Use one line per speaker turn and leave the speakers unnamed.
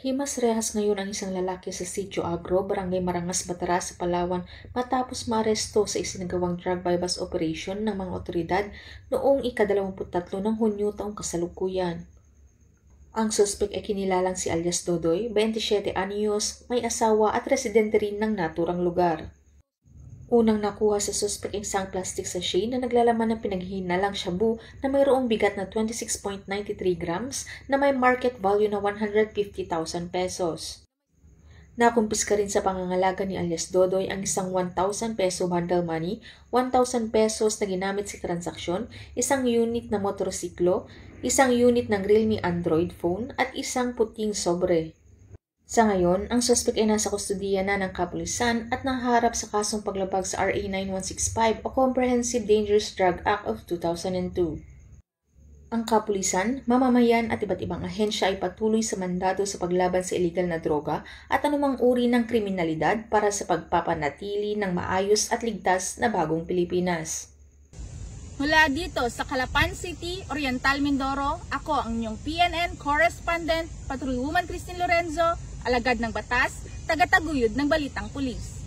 Himas rehas ngayon ang isang lalaki sa Sitio Agro, Barangay Marangas, Batangas sa Palawan matapos maaresto sa isinagawang drug bypass operation ng mga otoridad noong ika-23 ng Hunyo taong kasalukuyan. Ang suspek ay kinilalang si alias Dodoy, 27 anyos, may asawa at residente rin ng naturang lugar. Unang nakuha sa suspek isang plastic sachet na naglalaman ng pinaghihinalang shabu na mayroong bigat na 26.93 grams na may market value na 150,000 pesos. Nakumpiska rin sa pangangalaga ni alias Dodoy ang isang 1,000 peso bundle money, 1,000 pesos na ginamit sa transaksyon, isang unit na motorsiklo, isang unit ng Realme Android phone at isang puting sobre. Sa ngayon, ang suspek ay nasa kustudiya na ng kapulisan at nahaharap sa kasong paglabag sa RA 9165 o Comprehensive Dangerous Drug Act of 2002. Ang kapulisan, mamamayan at iba't ibang ahensya ay patuloy sa mandato sa paglaban sa iligal na droga at anumang uri ng kriminalidad para sa pagpapanatili ng maayos at ligtas na bagong Pilipinas.
Mula dito sa Calapan City, Oriental Mindoro, ako ang inyong PNN correspondent, Patrolwoman Christine Lorenzo, alagad ng batas, taga-taguyod ng Balitang Pulis.